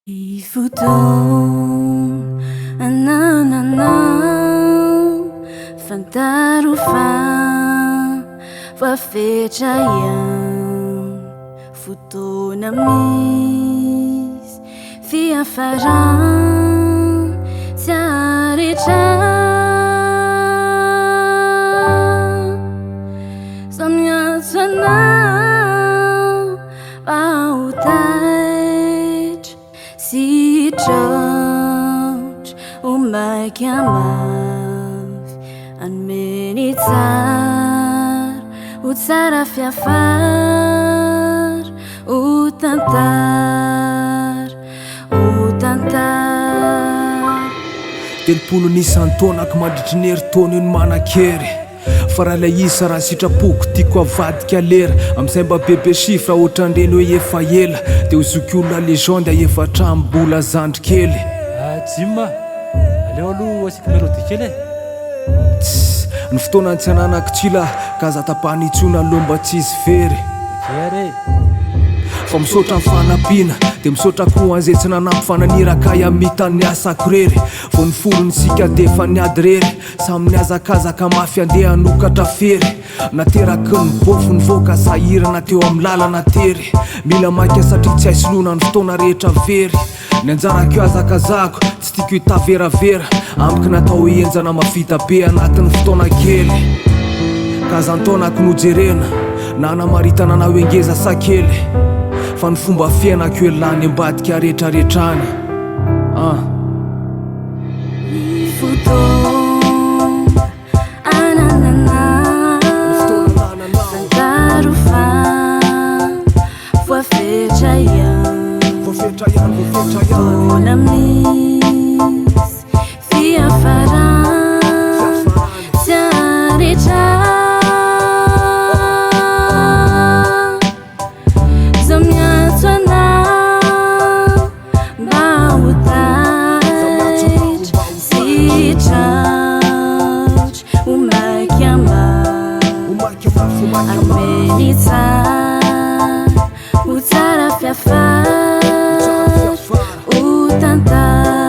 Ifutong anananao fantaro fa fetraiam fotoana misy fiafarany tsy aretra samy antso anao ao taitra sy traotra ho maiky amavy anomeny tsara ho tsara fiafara ho tantara telopolo nisan-taonako mandritry ny herintaona io ny manan-kery fa raha ilay isa raha sitrapoko tiako avadika lera amin'izay mba bebe chifra ohatrandreny hoe efa ela dia ho zoky olona légende efatra ambola zandrikely jima aleo aloha asika mélodie kely e ny fotoana tsy ananako tsila ka za tapahanitsona lomba tsy izy very kery fa misaotra ny fanampiana dia misaotra koa an'izay tsy nanampy fananiraka iamitany asako rery vo ny folonysika dia efa niady rery samy niazakazaka mafy andeha hanokatra fery nateraky ny bofo ny voaka sahirana teo amin'ny lalana tery mila maika satria tsy haisoloana ny fotoana rehetra very ny anjarak'io azakazako tsy tiako hitaveravera amiko natao enjana mavita be anatin'ny fotoana kely ka zantaonako nojerena na namaritana na hoengeza sakely fa ny fomba fiainako elany ambadika rehetrarehetrany Ifutong anananao fantaro fa fetraiam fotoana misy fiafarany tsy aretra samy antso anao mba ho taitra sy traotra ho maiky amavy anomeny tsara ho tsara fiafara ho tantara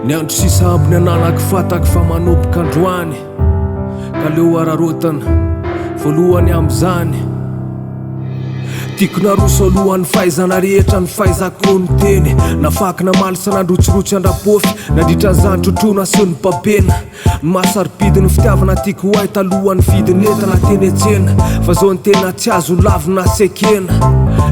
ny andro sisa ambony ananako fatako fa manomboka androany ka leo ararotana voalohany amin'izany tiako naroso alohan'ny fahaizana rehetra ny fahaizako ny teny nafaky namaly sanandrotsirotsy andrapofy nandritra ny zanytrotrona sy ny babena ny mahasaripidi ny fitiavana tiako ho ay talohan'ny vidinentana teny etsena fa zao ny tena tsy azo lavina sekena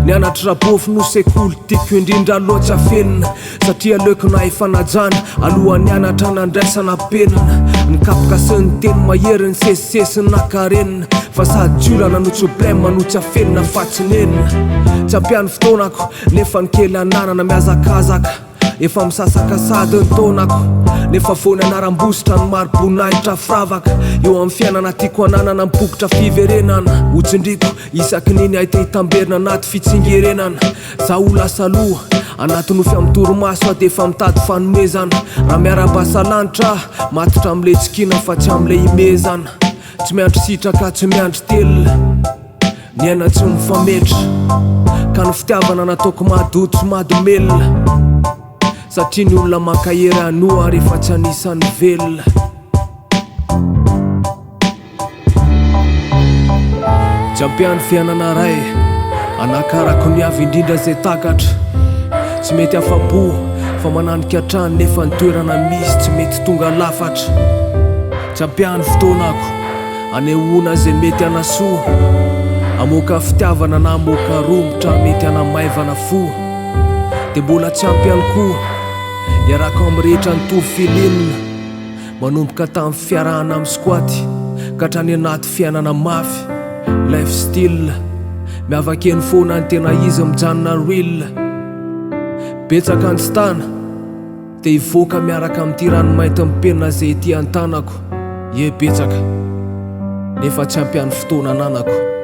ny anatry rabofy no sekoly tiako indrindra loatra fenina satria aleoko na efa najana alohan'ny anatra nandraisana penina ny kapoka sy ny teny mahery ny sesisesy ny nakarenina fa sady tsolana no problème no tsy afenina fatsinenina tsy ampiany fotoanako nefa ny kely ananana miazakazaka efa misasakasady ny taonako nefa vony anaram-bositra ny marobonahitra firavaka eo amin'ny fiainana tiako ananana mipokotra fiverenana hotsindriko isaky niny ahita hitamberina anaty fitsingerenana za ho lasa loha anaty nofy amin'ny toromaso dia efa mitady fanomezana raha miara-basalanitra matotra amin'ilay tsikina fa tsy amin'ilay imezana tsy miandry sitraka tsy miandry telona ny aina tsy mifametra ka ny fitiavana nataoko mahadoto sy mahadomelona satria ny olona mankahery anoa rehefa tsy anisan'ny velona tsy ampiany fiainana ray anakarako ny avy indrindra izay takatra tsy mety afa-po fa mananika trany nefa ny toerana misy tsy mety tonga lafatra tsy ampiany fotoanako anehoana izay mety anasoa amoaka fitiavana na amoaka romotra mety anamaivana fo dia mbola tsy ampiany koa iarako amin'ny rehetra nitovy filinina manomboka tamin'ny fiarahana amin'ny squaty ka hatrany anaty fiainana mafy life style miavakeny foana ny tena izy mijanona real betsaka ny stana dia hivoaka miaraka amin'ity ranomainty mipenina izay ety an-tanako betsaka nefa tsy ampiany fotoana ananako